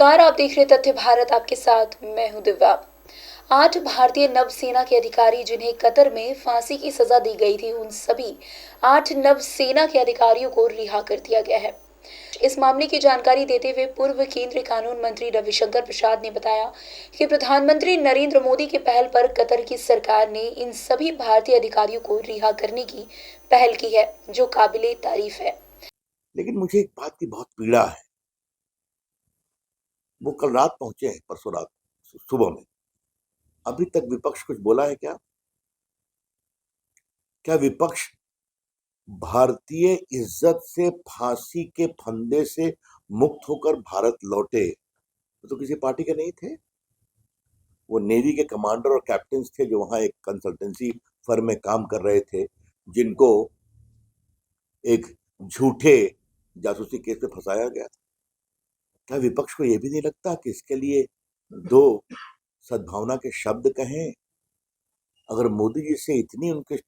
नमस्कार, आप देख रहे तथ्य भारत। आपके साथ मैं हूं दिव्या। 8 भारतीय नवसेना के अधिकारी जिन्हें कतर में फांसी की सजा दी गई थी, उन सभी 8 नवसेना के अधिकारियों को रिहा कर दिया गया है। इस मामले की जानकारी देते हुए पूर्व केंद्रीय कानून मंत्री रविशंकर प्रसाद ने बताया कि प्रधानमंत्री नरेंद्र मोदी की पहल पर कतर की सरकार ने इन सभी भारतीय अधिकारियों को रिहा करने की पहल की है, जो काबिले तारीफ है। लेकिन मुझे एक बात की बहुत पीड़ा है। वो कल रात पहुंचे हैं, परसों रात सुबह में। अभी तक विपक्ष कुछ बोला है क्या? क्या विपक्ष भारतीय इज्जत से फांसी के फंदे से मुक्त होकर भारत लौटे? तो किसी पार्टी के नहीं थे। वो नेवी के कमांडर और कैप्टन थे जो वहां एक कंसल्टेंसी फर्म में काम कर रहे थे, जिनको एक झूठे जासूसी केस में फंसाया गया था। क्या विपक्ष को यह भी नहीं लगता कि इसके लिए दो सद्भावना के शब्द कहें? अगर मोदी जी से इतनी उनकी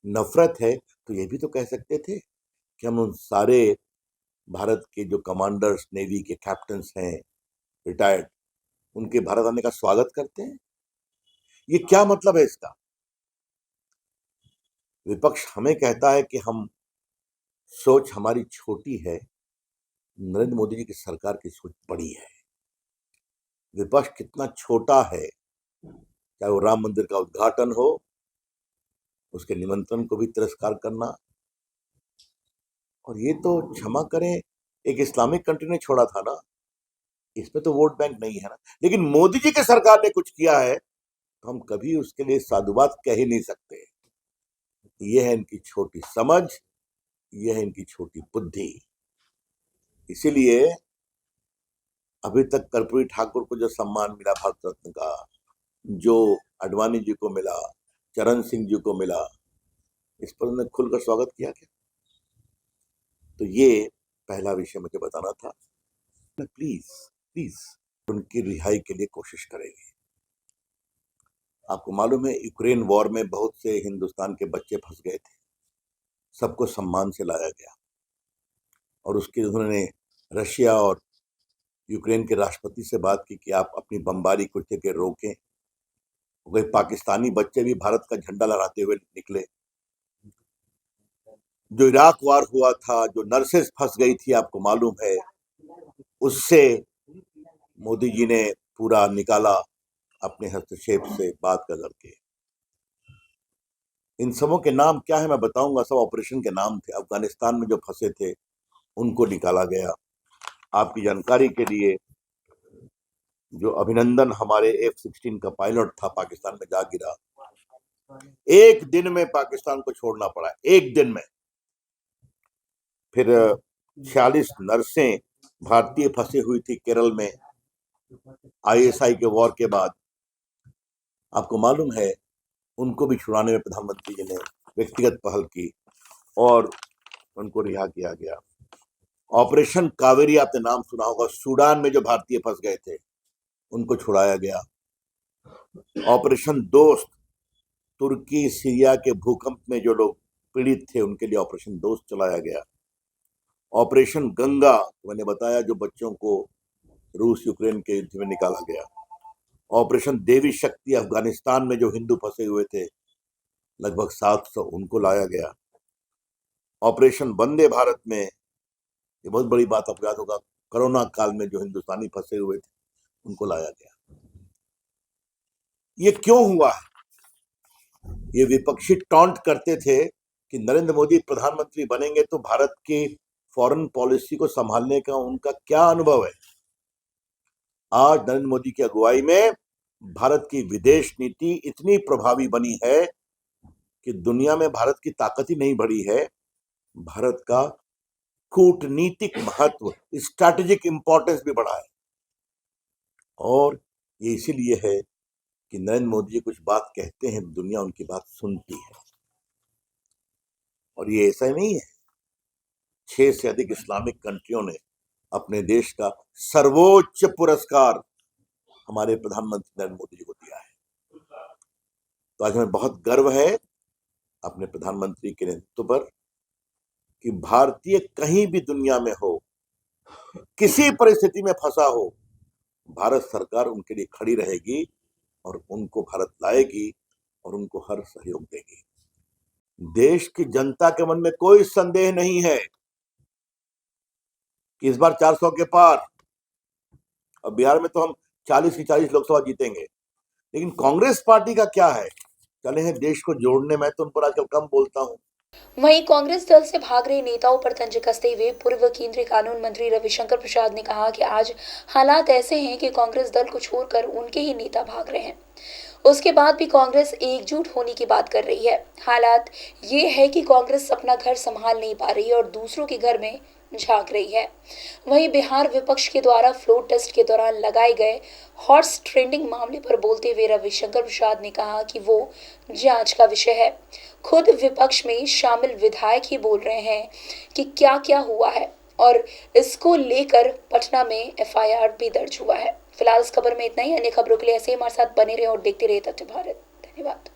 नफरत है तो ये भी तो कह सकते थे कि हम उन सारे भारत के जो कमांडर्स, नेवी के कैप्टन्स हैं रिटायर्ड, उनके भारत आने का स्वागत करते हैं। ये क्या मतलब है इसका? विपक्ष हमें कहता है कि हम सोच हमारी छोटी है, नरेंद्र मोदी जी की सरकार की सोच बड़ी है। विपक्ष कितना छोटा है, चाहे वो राम मंदिर का उद्घाटन हो, उसके निमंत्रण को भी तिरस्कार करना। और ये तो क्षमा करें, एक इस्लामिक कंट्री ने छोड़ा था ना, इसमें तो वोट बैंक नहीं है ना। लेकिन मोदी जी की सरकार ने कुछ किया है तो हम कभी उसके लिए साधुवाद कह ही नहीं सकते। यह है इनकी छोटी समझ, यह है इनकी छोटी बुद्धि। इसीलिए अभी तक कर्पूरी ठाकुर को जो सम्मान मिला भारत रत्न का, जो अडवाणी जी को मिला, चरण सिंह जी को मिला, इस पर उन्होंने खुलकर स्वागत किया क्या? तो ये पहला विषय मुझे बताना था। प्लीज प्लीज उनकी रिहाई के लिए कोशिश करेंगे। आपको मालूम है, यूक्रेन वॉर में बहुत से हिंदुस्तान के बच्चे फंस गए थे। सबको सम्मान से लाया गया और उसके उन्होंने रशिया और यूक्रेन के राष्ट्रपति से बात की कि आप अपनी बमबारी कुछ जगह रोकें। वही पाकिस्तानी बच्चे भी भारत का झंडा लहराते हुए निकले। जो इराक वार हुआ था, जो नर्सेस फंस गई थी, आपको मालूम है, उससे मोदी जी ने पूरा निकाला अपने हस्तक्षेप से बात कर करके। इन सबों के नाम क्या है मैं बताऊंगा, सब ऑपरेशन के नाम थे। अफगानिस्तान में जो फंसे थे उनको निकाला गया। आपकी जानकारी के लिए, जो अभिनंदन हमारे F-16 का पायलट था, पाकिस्तान में जा गिरा। एक दिन में पाकिस्तान को छोड़ना पड़ा, एक दिन में। फिर 46 नर्सें भारतीय फंसी हुई थी केरल में ISI के वॉर के बाद। आपको मालूम है, उनको भी छुड़ाने में प्रधानमंत्री जी ने व्यक्तिगत पहल की और उनको रिहा किया गया। ऑपरेशन कावेरी आपने नाम सुना होगा, सूडान में जो भारतीय फंस गए थे उनको छुड़ाया गया। ऑपरेशन दोस्त, तुर्की सीरिया के भूकंप में जो लोग पीड़ित थे उनके लिए ऑपरेशन दोस्त चलाया गया। ऑपरेशन गंगा, मैंने बताया, जो बच्चों को रूस यूक्रेन के युद्ध में निकाला गया। ऑपरेशन देवी शक्ति, अफगानिस्तान में जो हिंदू फंसे हुए थे लगभग 700, उनको लाया गया। ऑपरेशन वंदे भारत में, ये बहुत बड़ी बात आपको याद होगा, कोरोना काल में जो हिंदुस्तानी फंसे हुए थे उनको लाया गया। ये क्यों हुआ है? ये विपक्षी टॉन्ट करते थे कि नरेंद्र मोदी प्रधानमंत्री बनेंगे तो भारत की फॉरेन पॉलिसी को संभालने का उनका क्या अनुभव है। आज नरेंद्र मोदी की अगुवाई में भारत की विदेश नीति इतनी प्रभावी बनी है कि दुनिया में भारत की ताकत ही नहीं बढ़ी है, भारत का कूटनीतिक महत्व, स्ट्रैटेजिक इंपॉर्टेंस भी बढ़ा है। और ये इसीलिए है कि नरेंद्र मोदी जी कुछ बात कहते हैं, दुनिया उनकी बात सुनती है। और ये ऐसा नहीं है, 6 से अधिक इस्लामिक कंट्रियों ने अपने देश का सर्वोच्च पुरस्कार हमारे प्रधानमंत्री नरेंद्र मोदी जी को दिया है। तो आज हमें बहुत गर्व है अपने प्रधानमंत्री के नेतृत्व पर कि भारतीय कहीं भी दुनिया में हो, किसी परिस्थिति में फंसा हो, भारत सरकार उनके लिए खड़ी रहेगी और उनको भारत लाएगी और उनको हर सहयोग देगी। देश की जनता के मन में कोई संदेह नहीं है कि इस बार 400 के पार। और बिहार में तो हम 40 की 40 लोकसभा जीतेंगे। लेकिन कांग्रेस पार्टी का क्या है, चले हैं देश को जोड़ने में, तो उन पर आजकल कम बोलता हूं। वहीं कांग्रेस दल से भाग रहे नेताओं पर तंज कसते हुए पूर्व केंद्रीय कानून मंत्री रविशंकर प्रसाद ने कहा कि आज हालात ऐसे हैं कि कांग्रेस दल को छोड़कर उनके ही नेता भाग रहे हैं। उसके बाद भी कांग्रेस एकजुट होने की बात कर रही है। हालात ये है कि कांग्रेस अपना घर संभाल नहीं पा रही है और दूसरों के घर में झांक रही है। वहीं बिहार विपक्ष के द्वारा फ्लोर टेस्ट के दौरान लगाए गए हॉर्स ट्रेंडिंग मामले पर बोलते हुए रविशंकर प्रसाद ने कहा कि वो जांच का विषय है। खुद विपक्ष में शामिल विधायक ही बोल रहे हैं कि क्या क्या हुआ है और इसको लेकर पटना में एफआईआर भी दर्ज हुआ है। फिलहाल इस खबर में इतना ही। अन्य खबरों के लिए ऐसे ही हमारे साथ बने रहे और देखते रहे तथ्य भारत। धन्यवाद।